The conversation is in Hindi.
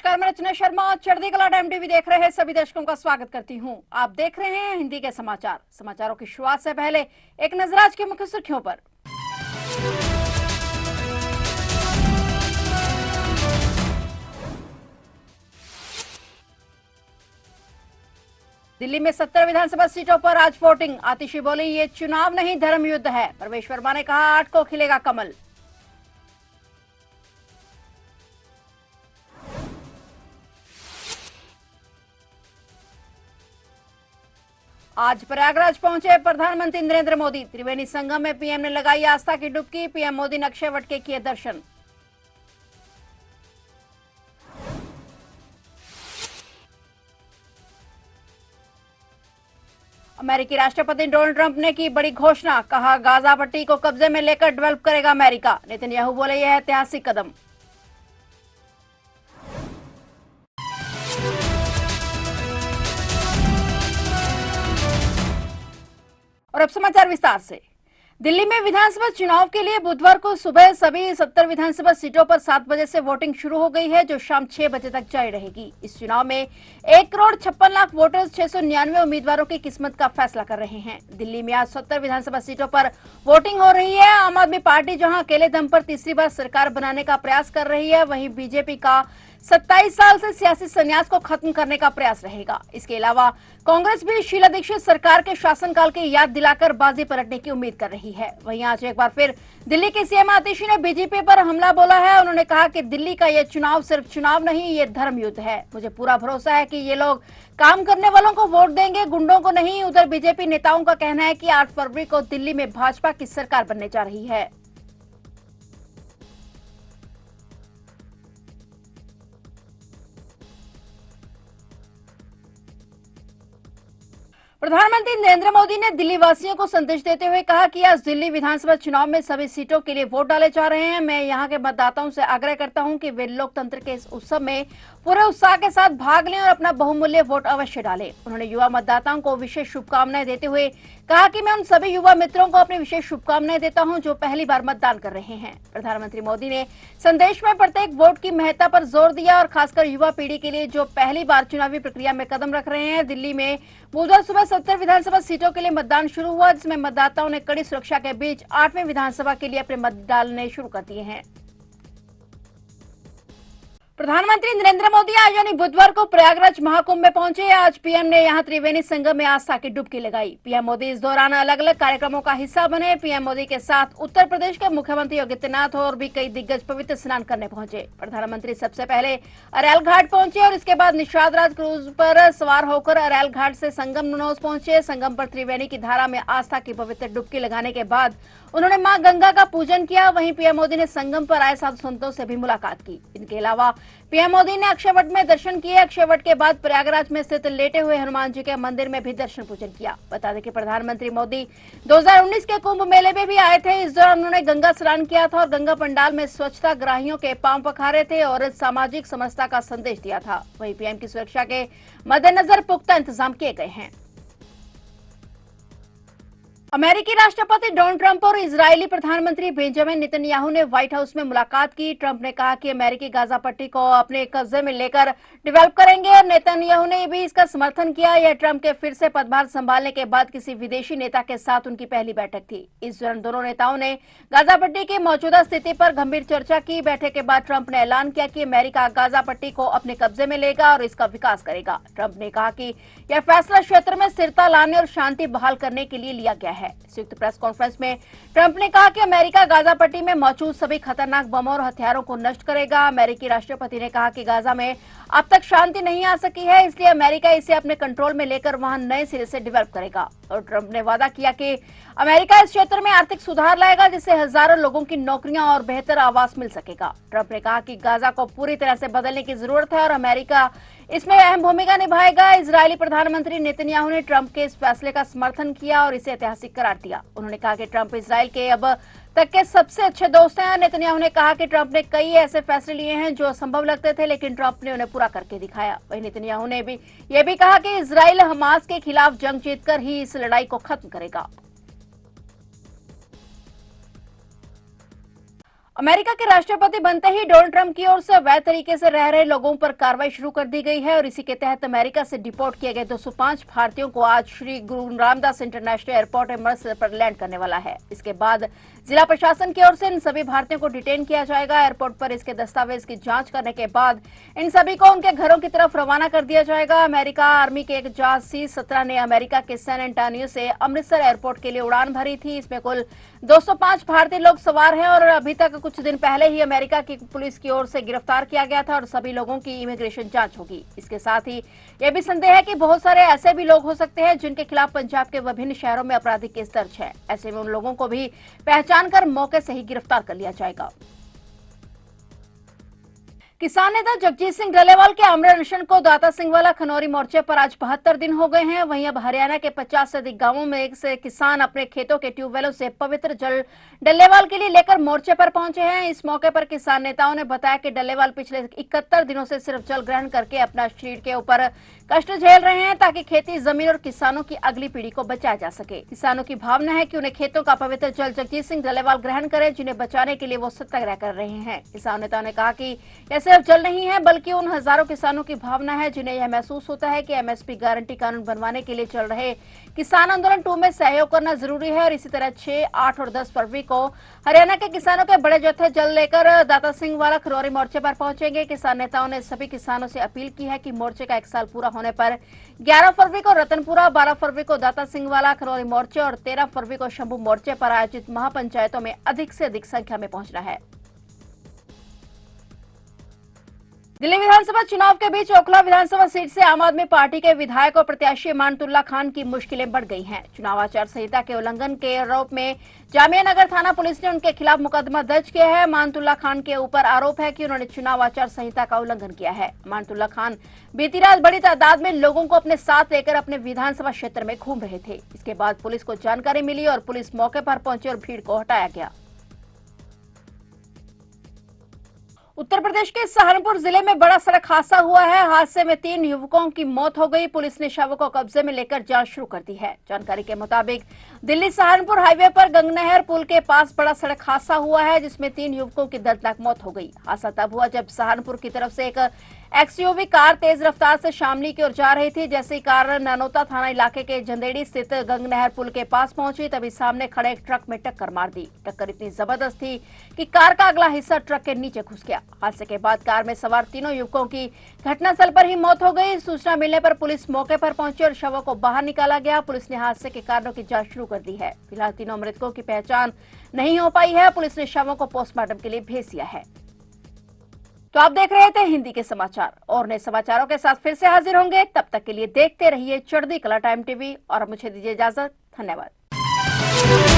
नमस्कार, मैं रचना शर्मा। चढ़ती कला टाइम टीवी देख रहे हैं सभी दर्शकों का स्वागत करती हूं। आप देख रहे हैं हिंदी के समाचार। समाचारों की शुरुआत से पहले एक नजर आज की मुख्य सुर्खियों पर। दिल्ली में 70 विधानसभा सीटों पर आज वोटिंग। आतिशी बोली, ये चुनाव नहीं धर्म युद्ध है। प्रवेश वर्मा ने कहा, 8 को खिलेगा कमल। आज प्रयागराज पहुंचे प्रधानमंत्री नरेंद्र मोदी। त्रिवेणी संगम में पीएम ने लगाई आस्था की डुबकी। पीएम मोदी ने अक्षय वट के किए दर्शन। अमेरिकी राष्ट्रपति डोनाल्ड ट्रंप ने की बड़ी घोषणा। कहा, गाजा पट्टी को कब्जे में लेकर डेवलप करेगा अमेरिका। नेतन्याहू बोले, यह ऐतिहासिक कदम। और अब समाचार विस्तार से। दिल्ली में विधानसभा चुनाव के लिए बुधवार को सुबह सभी 70 विधानसभा सीटों पर 7 बजे से वोटिंग शुरू हो गई है, जो शाम 6 बजे तक जारी रहेगी। इस चुनाव में 1,56,00,000 वोटर्स 699 उम्मीदवारों की किस्मत का फैसला कर रहे हैं। दिल्ली में आज 70 विधानसभा सीटों पर वोटिंग हो रही है। आम आदमी पार्टी जहां अकेले दम पर तीसरी बार सरकार बनाने का प्रयास कर रही है, वहीं बीजेपी का 27 साल से सियासी संन्यास को खत्म करने का प्रयास रहेगा। इसके अलावा कांग्रेस भी शीला दीक्षित सरकार के शासनकाल की याद दिलाकर बाजी पलटने की उम्मीद कर रही है। वहीं आज एक बार फिर दिल्ली के सीएम आतिशी ने बीजेपी पर हमला बोला है। उन्होंने कहा कि दिल्ली का ये चुनाव सिर्फ चुनाव नहीं, ये धर्म युद्ध है। मुझे पूरा भरोसा है कि ये लोग काम करने वालों को वोट देंगे, गुंडों को नहीं। उधर बीजेपी नेताओं का कहना है कि 8 फरवरी को दिल्ली में भाजपा की सरकार बनने जा रही है। प्रधानमंत्री नरेंद्र मोदी ने दिल्ली वासियों को संदेश देते हुए कहा कि आज दिल्ली विधानसभा चुनाव में सभी सीटों के लिए वोट डाले जा रहे हैं। मैं यहां के मतदाताओं से आग्रह करता हूं कि वे लोकतंत्र के इस उत्सव में पूरे उत्साह के साथ भाग लें और अपना बहुमूल्य वोट अवश्य डालें। उन्होंने युवा मतदाताओं को विशेष शुभकामनाएं देते हुए कहा कि मैं उन सभी युवा मित्रों को अपनी विशेष शुभकामनाएं देता हूं जो पहली बार मतदान कर रहे हैं। प्रधानमंत्री मोदी ने संदेश में प्रत्येक वोट की महत्ता पर जोर दिया और खासकर युवा पीढ़ी के लिए जो पहली बार चुनावी प्रक्रिया में कदम रख रहे हैं। दिल्ली में बुधवार सुबह 70 विधानसभा सीटों के लिए मतदान शुरू हुआ, जिसमें मतदाताओं ने कड़ी सुरक्षा के बीच 8वें विधानसभा के लिए अपने मत डालने शुरू कर दिए हैं। प्रधानमंत्री नरेंद्र मोदी आज यानी बुधवार को प्रयागराज महाकुंभ में पहुंचे। आज पीएम ने यहां त्रिवेणी संगम में आस्था की डुबकी लगाई। पीएम मोदी इस दौरान अलग अलग कार्यक्रमों का हिस्सा बने। पीएम मोदी के साथ उत्तर प्रदेश के मुख्यमंत्री योगी आदित्यनाथ और भी कई दिग्गज पवित्र स्नान करने पहुंचे। प्रधानमंत्री सबसे पहले अरैल घाट पहुंचे और इसके बाद निषाद राज क्रूज पर सवार होकर अरैल घाट से संगम ननौस पहुंचे। संगम पर त्रिवेणी की धारा में आस्था की पवित्र डुबकी लगाने के बाद उन्होंने मां गंगा का पूजन किया। वहीं पीएम मोदी ने संगम पर आए साधु संतों से भी मुलाकात की। इनके अलावा पीएम मोदी ने अक्षय वट में दर्शन किए। अक्षय वट के बाद प्रयागराज में स्थित लेटे हुए हनुमान जी के मंदिर में भी दर्शन पूजन किया। बता दें कि प्रधानमंत्री मोदी 2019 के कुंभ मेले में भी आए थे। इस दौरान उन्होंने गंगा स्नान किया था और गंगा पंडाल में स्वच्छता ग्राहियों के पांव पखारे थे और सामाजिक समरसता का संदेश दिया था। वहीं पीएम की सुरक्षा के मद्देनजर पुख्ता इंतजाम किए गए हैं। अमेरिकी राष्ट्रपति डोनाल्ड ट्रंप और इजरायली प्रधानमंत्री बेंजामिन नेतन्याहू ने व्हाइट हाउस में मुलाकात की। ट्रंप ने कहा कि अमेरिकी गाजा पट्टी को अपने कब्जे में लेकर डेवलप करेंगे और नेतन्याहू ने भी इसका समर्थन किया। यह ट्रंप के फिर से पदभार संभालने के बाद किसी विदेशी नेता के साथ उनकी पहली बैठक थी। इस दौरान दोनों नेताओं ने गाजा पट्टी की मौजूदा स्थिति पर गंभीर चर्चा की। बैठक के बाद ट्रंप ने ऐलान किया कि अमेरिका गाजा पट्टी को अपने कब्जे में लेगा और इसका विकास करेगा। ट्रंप ने कहा कि यह फैसला क्षेत्र में स्थिरता लाने और शांति बहाल करने के लिए लिया गया है। संयुक्त प्रेस कॉन्फ्रेंस में ट्रंप ने कहा कि अमेरिका गाजा पट्टी में मौजूद सभी खतरनाक बमों और हथियारों को नष्ट करेगा। अमेरिकी राष्ट्रपति ने कहा कि गाजा में अब तक शांति नहीं आ सकी है, इसलिए अमेरिका इसे अपने कंट्रोल में लेकर वहां नए सिरे से डेवलप करेगा। और ट्रंप ने वादा किया कि अमेरिका इस क्षेत्र में आर्थिक सुधार लाएगा, जिससे हजारों लोगों की नौकरियां और बेहतर आवास मिल सकेगा। ट्रंप ने कहा कि गाजा को पूरी तरह से बदलने की जरूरत है और अमेरिका इसमें अहम भूमिका निभाएगा। इजरायली प्रधानमंत्री नेतन्याहू ने ट्रंप के इस फैसले का समर्थन किया और इसे ऐतिहासिक करार दिया। उन्होंने कहा कि ट्रंप इजरायल के अब तक के सबसे अच्छे दोस्त हैं। नेतन्याहू ने कहा कि ट्रंप ने कई ऐसे फैसले लिए हैं जो असंभव लगते थे, लेकिन ट्रंप ने उन्हें पूरा करके दिखाया। वहीं नेतन्याहू ने भी यह भी कहा कि इजरायल हमास के खिलाफ जंग जीतकर ही इस लड़ाई को खत्म करेगा। अमेरिका के राष्ट्रपति बनते ही डोनाल्ड ट्रंप की ओर से अवैध तरीके से रह रहे लोगों पर कार्रवाई शुरू कर दी गई है और इसी के तहत अमेरिका से डिपोर्ट किए गए 205 भारतीयों को आज श्री गुरु रामदास इंटरनेशनल एयरपोर्ट अमृतसर पर लैंड करने वाला है। इसके बाद जिला प्रशासन की ओर से इन सभी भारतीयों को डिटेन किया जाएगा। एयरपोर्ट पर इसके दस्तावेज की जांच करने के बाद इन सभी को उनके घरों की तरफ रवाना कर दिया जाएगा। अमेरिका आर्मी के एक जहाज C-17 ने अमेरिका के सैन एंटोनियो से अमृतसर एयरपोर्ट के लिए उड़ान भरी थी। इसमें कुल 205 भारतीय लोग सवार हैं और अभी तक कुछ दिन पहले ही अमेरिका की पुलिस की ओर से गिरफ्तार किया गया था और सभी लोगों की इमिग्रेशन जांच होगी। इसके साथ ही यह भी संदेह है कि बहुत सारे ऐसे भी लोग हो सकते हैं जिनके खिलाफ पंजाब के विभिन्न शहरों में आपराधिक केस दर्ज है। ऐसे में उन लोगों को भी पहचान कर मौके से ही गिरफ्तार कर लिया जाएगा। किसान नेता जगजीत सिंह डल्लेवाल के आमरण अनशन को दाता सिंह वाला खनौरी मोर्चे पर आज 72 दिन हो गए हैं। वहीं अब हरियाणा के 50 से अधिक गांवों में से किसान अपने खेतों के ट्यूबवेलों से पवित्र जल डल्लेवाल के लिए लेकर मोर्चे पर पहुंचे हैं। इस मौके पर किसान नेताओं ने बताया कि डल्लेवाल पिछले 71 दिनों से सिर्फ जल ग्रहण करके अपना शरीर के ऊपर कष्ट झेल रहे हैं ताकि खेती जमीन और किसानों की अगली पीढ़ी को बचाया जा सके। किसानों की भावना है कि उन्हें खेतों का पवित्र जल जगजीत सिंह डल्लेवाल ग्रहण करें, जिन्हें बचाने के लिए वो सत्याग्रह कर रहे हैं। किसान नेताओं ने कहा कि यह सिर्फ जल नहीं है बल्कि उन हजारों किसानों की भावना है जिन्हें यह महसूस होता है कि MSP गारंटी कानून बनवाने के लिए चल रहे किसान आंदोलन 2 में सहयोग करना जरूरी है। और इसी तरह 6, 8 और 10 फरवरी को हरियाणा के किसानों के बड़े जत्थे जल लेकर दाता सिंह वाला खनौरी मोर्चे पर पहुंचेंगे। किसान नेताओं ने सभी किसानों से अपील की है कि मोर्चे का 1 साल पूरा होने पर 11 फरवरी को रतनपुरा, 12 फरवरी को दाता सिंह वाला खनौरी मोर्चे और 13 फरवरी को शंभू मोर्चे पर आयोजित महापंचायतों में अधिक से अधिक संख्या में पहुंचना है। दिल्ली विधानसभा चुनाव के बीच ओखला विधानसभा सीट से आम आदमी पार्टी के विधायक और प्रत्याशी मानतुल्ला खान की मुश्किलें बढ़ गई हैं। चुनाव आचार संहिता के उल्लंघन के आरोप में जामिया नगर थाना पुलिस ने उनके खिलाफ मुकदमा दर्ज किया है। मानतुल्ला खान के ऊपर आरोप है कि उन्होंने चुनाव आचार संहिता का उल्लंघन किया है। मानतुल्ला खान बीती रात बड़ी तादाद में लोगों को अपने साथ लेकर अपने विधानसभा क्षेत्र में घूम रहे थे। इसके बाद पुलिस को जानकारी मिली और पुलिस मौके पर पहुंची और भीड़ को हटाया गया। उत्तर प्रदेश के सहारनपुर जिले में बड़ा सड़क हादसा हुआ है। हादसे में 3 युवकों की मौत हो गई। पुलिस ने शवों को कब्जे में लेकर जांच शुरू कर दी है। जानकारी के मुताबिक दिल्ली सहारनपुर हाईवे पर गंगनहर पुल के पास बड़ा सड़क हादसा हुआ है जिसमें 3 युवकों की दर्दनाक मौत हो गई। हादसा तब हुआ जब सहारनपुर की तरफ से एक XUV कार तेज रफ्तार से शामली की ओर जा रही थी। जैसे ही कार नानोता थाना इलाके के जंदेड़ी स्थित गंगनहर पुल के पास पहुंची तभी सामने खड़े एक ट्रक में टक्कर मार दी। टक्कर इतनी जबरदस्त थी कि कार का अगला हिस्सा ट्रक के नीचे घुस गया। हादसे के बाद कार में सवार तीनों युवकों की घटनास्थल पर ही मौत हो गई। सूचना मिलने पर पुलिस मौके पर पहुंची और शवों को बाहर निकाला गया। पुलिस ने हादसे के कारणों की जांच शुरू कर दी है। फिलहाल तीनों मृतकों की पहचान नहीं हो पाई है। पुलिस ने शवों को पोस्टमार्टम के लिए भेज दिया है। तो आप देख रहे थे हिंदी के समाचार और नए समाचारों के साथ फिर से हाजिर होंगे। तब तक के लिए देखते रहिए चढ़ती कला टाइम टीवी और मुझे दीजिए इजाजत। धन्यवाद।